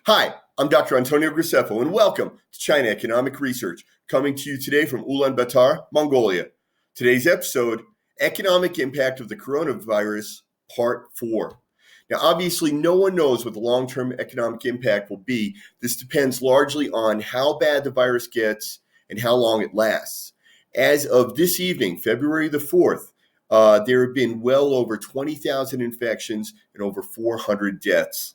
Hi, I'm Dr. Antonio Graceffo, and welcome to China Economic Research, coming to you today from Ulaanbaatar, Mongolia. Today's episode, Economic Impact of the Coronavirus, Part 4. Now, obviously, no one knows what the long-term economic impact will be. This depends largely on how bad the virus gets and how long it lasts. As of this evening, February the 4th, there have been well over 20,000 infections and over 400 deaths.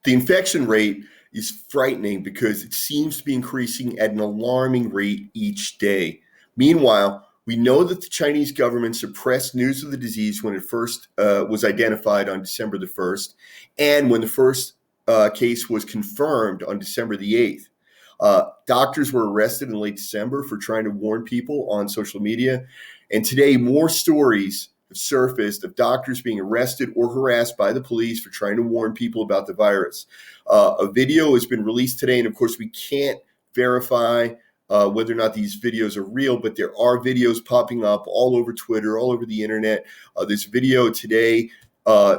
The infection rate is frightening because it seems to be increasing at an alarming rate each day. Meanwhile, we know that the Chinese government suppressed news of the disease when it first was identified on December the 1st, and when the first case was confirmed on December the 8th. Doctors were arrested in late December for trying to warn people on social media, and today more stories have surfaced of doctors being arrested or harassed by the police for trying to warn people about the virus. A video has been released today, and of course we can't verify whether or not these videos are real, but there are videos popping up all over Twitter, all over the internet. This video today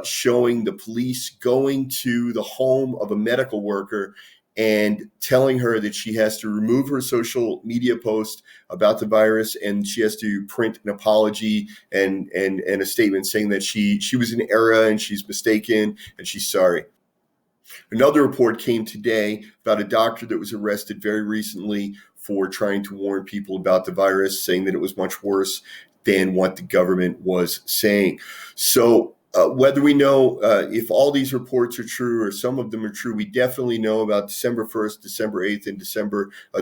showing the police going to the home of a medical worker and telling her that she has to remove her social media post about the virus, and she has to print an apology and a statement saying that she was in error and she's mistaken and she's sorry. Another report came today about a doctor that was arrested very recently for trying to warn people about the virus, saying that it was much worse than what the government was saying. So whether we know if all these reports are true or some of them are true, we definitely know about December 1st, December 8th, and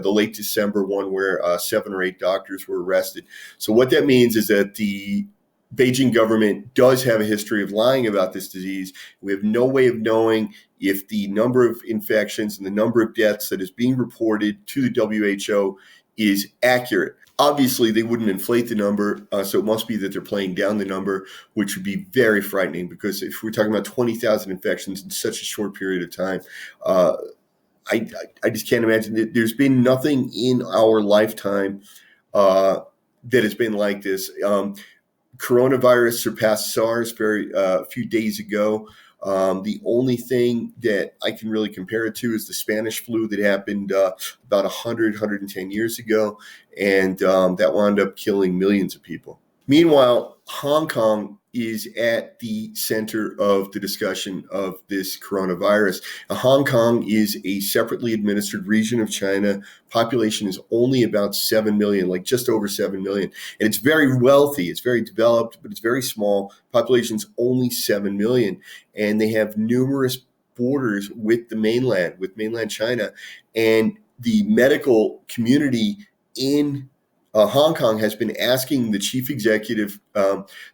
the late December one where 7 or 8 doctors were arrested. So what that means is that the Beijing government does have a history of lying about this disease. We have no way of knowing if the number of infections and the number of deaths that is being reported to the WHO is accurate. Obviously, they wouldn't inflate the number, so it must be that they're playing down the number, which would be very frightening, because if we're talking about 20,000 infections in such a short period of time, I just can't imagine that there's been nothing in our lifetime that has been like this. Coronavirus surpassed SARS a few days ago. The only thing that I can really compare it to is the Spanish flu that happened about 110 years ago, and that wound up killing millions of people. Meanwhile, Hong Kong is at the center of the discussion of this coronavirus. Now, Hong Kong is a separately administered region of China. Population is only about 7 million, like just over 7 million. And it's very wealthy, it's very developed, but it's very small. Population's only 7 million. And they have numerous borders with mainland China. And the medical community in Hong Kong has been asking the chief executive.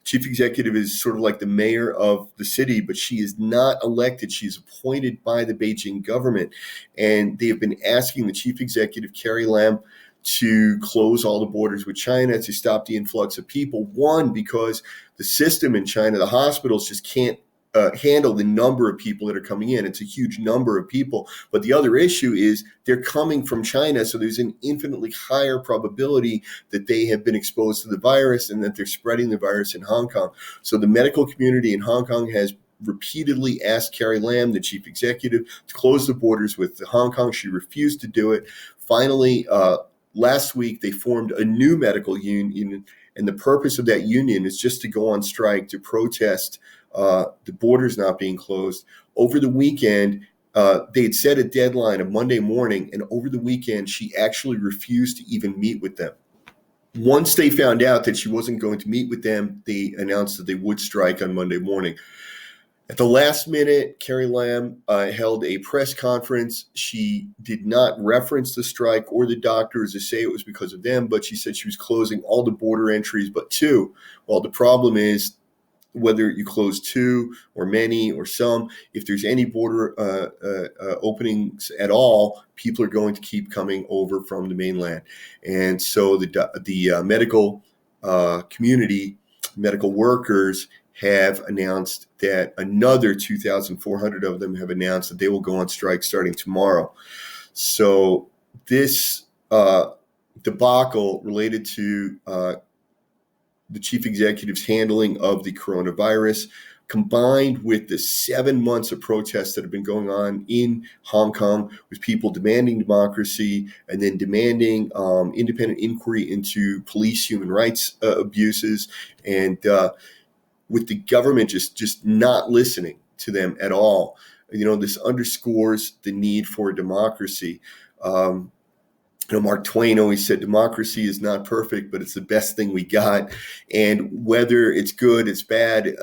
Chief executive is sort of like the mayor of the city, but she is not elected. She's appointed by the Beijing government. And they have been asking the chief executive, Carrie Lam, to close all the borders with China to stop the influx of people. One, because the system in China, the hospitals just can't handle the number of people that are coming in. It's a huge number of people. But the other issue is they're coming from China, so there's an infinitely higher probability that they have been exposed to the virus and that they're spreading the virus in Hong Kong. So the medical community in Hong Kong has repeatedly asked Carrie Lam, the chief executive, to close the borders with Hong Kong. She refused to do it. Finally, last week, they formed a new medical union, and the purpose of that union is just to go on strike to protest the borders not being closed. Over the weekend, they had set a deadline of Monday morning, and over the weekend, she actually refused to even meet with them. Once they found out that she wasn't going to meet with them, they announced that they would strike on Monday morning. At the last minute, Carrie Lam held a press conference. She did not reference the strike or the doctors to say it was because of them, but she said she was closing all the border entries but 2. Well, the problem is, whether you close 2 or many or some, if there's any border openings at all, people are going to keep coming over from the mainland. And so the medical community, medical workers have announced that another 2,400 of them have announced that they will go on strike starting tomorrow. So this debacle related to the chief executive's handling of the coronavirus combined with the 7 months of protests that have been going on in Hong Kong, with people demanding democracy and then demanding independent inquiry into police human rights abuses, and with the government just not listening to them at all. This underscores the need for democracy. Mark Twain always said, democracy is not perfect, but it's the best thing we got. And whether it's good, it's bad, it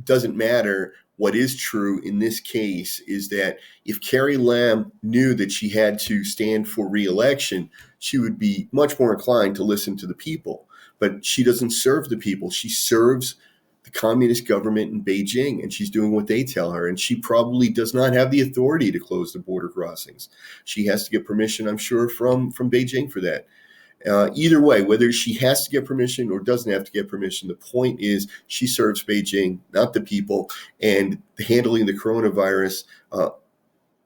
doesn't matter. What is true in this case is that if Carrie Lam knew that she had to stand for re-election, she would be much more inclined to listen to the people. But she doesn't serve the people. She serves the communist government in Beijing, and she's doing what they tell her. And she probably does not have the authority to close the border crossings. She has to get permission, I'm sure, from Beijing for that. Either way, whether she has to get permission or doesn't have to get permission, the point is she serves Beijing, not the people. And handling the coronavirus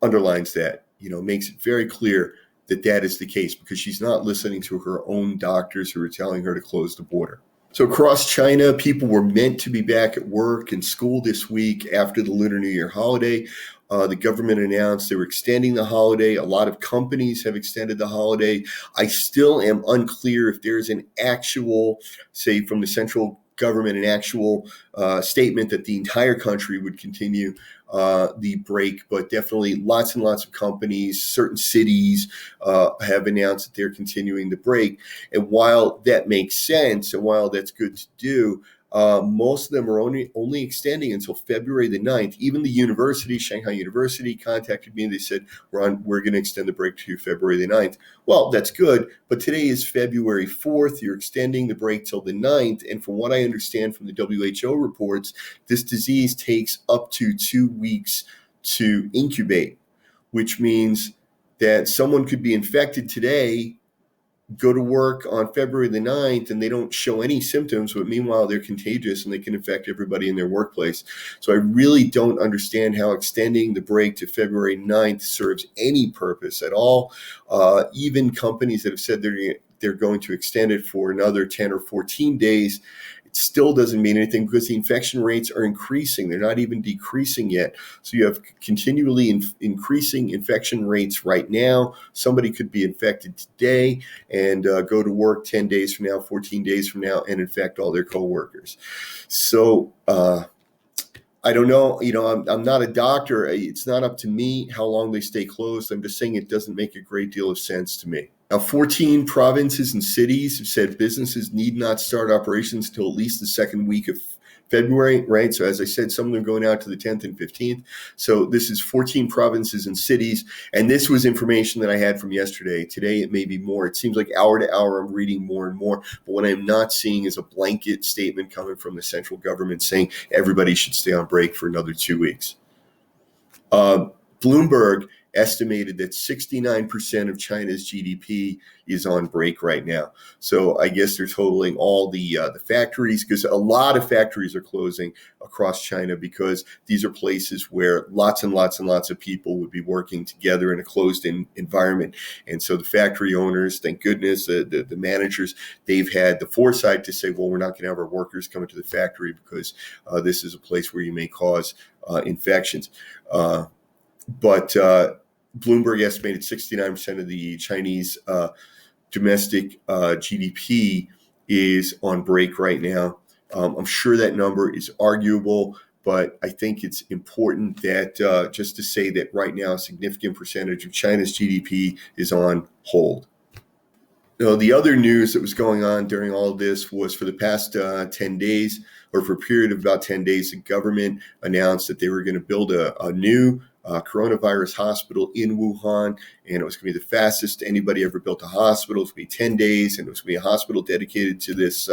underlines that, makes it very clear that that is the case, because she's not listening to her own doctors who are telling her to close the border. So across China, people were meant to be back at work and school this week after the Lunar New Year holiday. The government announced they were extending the holiday. A lot of companies have extended the holiday. I still am unclear if there's an actual, say, from the central government, an actual statement that the entire country would continue the break, but definitely lots and lots of companies, certain cities have announced that they're continuing the break. And while that makes sense and while that's good to do, most of them are only extending until February the 9th. Even the university, Shanghai University, contacted me and they said, we're going to extend the break to February the 9th. Well, that's good, but today is February 4th. You're extending the break till the 9th. And from what I understand from the WHO reports, this disease takes up to 2 weeks to incubate, which means that someone could be infected today, go to work on February the 9th, and they don't show any symptoms, but meanwhile they're contagious and they can infect everybody in their workplace. So I really don't understand how extending the break to February 9th serves any purpose at all. Even companies that have said they're going to extend it for another 10 or 14 days, it still doesn't mean anything because the infection rates are increasing. They're not even decreasing yet. So you have continually increasing infection rates right now. Somebody could be infected today and go to work 10 days from now, 14 days from now, and infect all their coworkers. So I don't know. I'm not a doctor. It's not up to me how long they stay closed. I'm just saying it doesn't make a great deal of sense to me. Now, 14 provinces and cities have said businesses need not start operations until at least the second week of February, right? So as I said, some of them going out to the 10th and 15th. So this is 14 provinces and cities. And this was information that I had from yesterday. Today, it may be more. It seems like hour to hour, I'm reading more and more. But what I'm not seeing is a blanket statement coming from the central government saying everybody should stay on break for another 2 weeks. Bloomberg estimated that 69% of China's GDP is on break right now. So I guess they're totaling all the factories, because a lot of factories are closing across China because these are places where lots and lots and lots of people would be working together in a closed-in environment. And so the factory owners, thank goodness, the managers, they've had the foresight to say, well, we're not going to have our workers come into the factory because this is a place where you may cause infections. But Bloomberg estimated 69% of the Chinese domestic GDP is on break right now. I'm sure that number is arguable, but I think it's important that just to say that right now a significant percentage of China's GDP is on hold. The other news that was going on during all of this was for the past 10 days, or for a period of about 10 days, the government announced that they were going to build a new coronavirus hospital in Wuhan, and it was going to be the fastest anybody ever built a hospital. It was going to be 10 days, and it was going to be a hospital dedicated to this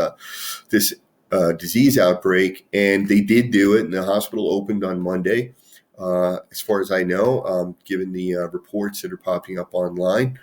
disease outbreak. And they did do it, and the hospital opened on Monday, as far as I know, given the reports that are popping up online.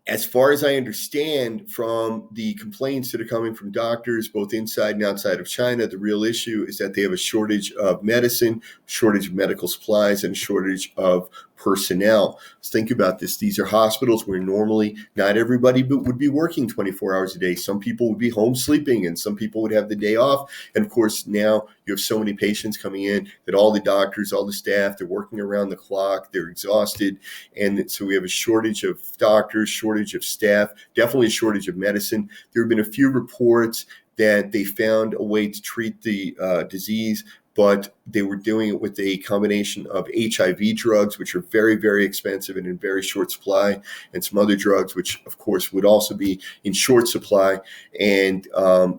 As far as I understand from the complaints that are coming from doctors, both inside and outside of China, the real issue is that they have a shortage of medicine, shortage of medical supplies, and a shortage of personnel. Let's think about this. These are hospitals where normally not everybody would be working 24 hours a day. Some people would be home sleeping and some people would have the day off. And of course, now you have so many patients coming in that all the doctors, all the staff, they're working around the clock, they're exhausted. And so we have a shortage of doctors, shortage of staff, definitely a shortage of medicine. There have been a few reports that they found a way to treat the disease, but they were doing it with a combination of HIV drugs, which are very, very expensive and in very short supply, and some other drugs, which of course would also be in short supply. And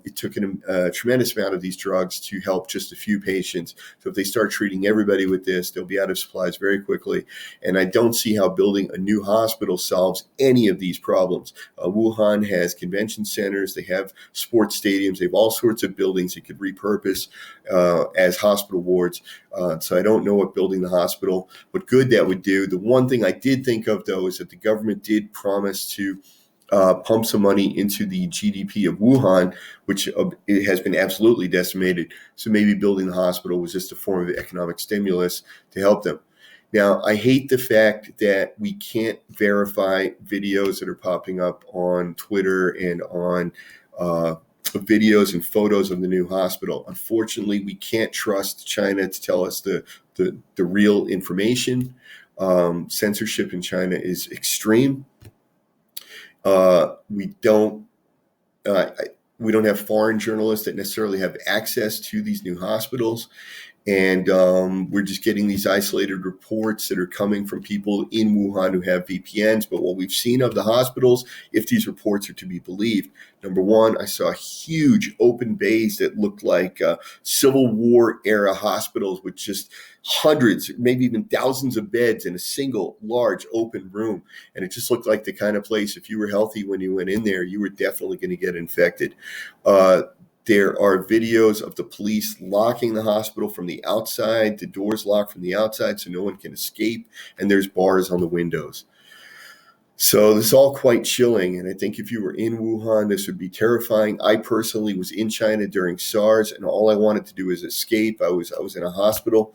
it took a tremendous amount of these drugs to help just a few patients. So if they start treating everybody with this, they'll be out of supplies very quickly. And I don't see how building a new hospital solves any of these problems. Wuhan has convention centers, they have sports stadiums, they have all sorts of buildings they could repurpose as hospital wards. So I don't know what building the hospital, what good that would do. The one thing I did think of, though, is that the government did promise to pump some money into the GDP of Wuhan, which it has been absolutely decimated. So maybe building the hospital was just a form of economic stimulus to help them. Now, I hate the fact that we can't verify videos that are popping up on Twitter and on videos and photos of the new hospital. Unfortunately, we can't trust China to tell us the real information. Censorship in China is extreme. We don't have foreign journalists that necessarily have access to these new hospitals. And we're just getting these isolated reports that are coming from people in Wuhan who have VPNs. But what we've seen of the hospitals, if these reports are to be believed, number one, I saw huge open bays that looked like Civil War era hospitals with just hundreds, maybe even thousands of beds in a single large open room. And it just looked like the kind of place, if you were healthy when you went in there, you were definitely going to get infected. There are videos of the police locking the hospital from the outside, the doors locked from the outside so no one can escape, and there's bars on the windows. So this is all quite chilling, and I think if you were in Wuhan, this would be terrifying. I personally was in China during SARS, and all I wanted to do is escape. I was in a hospital,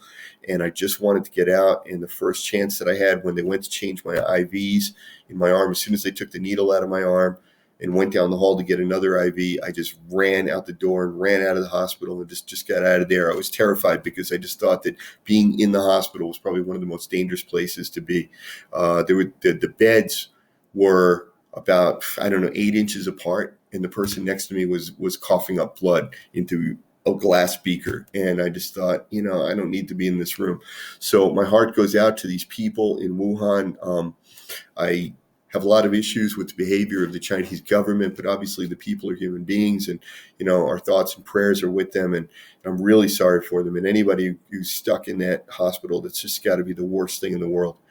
and I just wanted to get out, and the first chance that I had when they went to change my IVs in my arm, as soon as they took the needle out of my arm, and went down the hall to get another IV, I just ran out the door and ran out of the hospital and just got out of there. I was terrified because I just thought that being in the hospital was probably one of the most dangerous places to be. The beds were about, 8 inches apart, and the person next to me was coughing up blood into a glass beaker. And I just thought, I don't need to be in this room. So my heart goes out to these people in Wuhan. I have a lot of issues with the behavior of the Chinese government, but obviously the people are human beings, and our thoughts and prayers are with them, and I'm really sorry for them. And anybody who's stuck in that hospital, that's just got to be the worst thing in the world.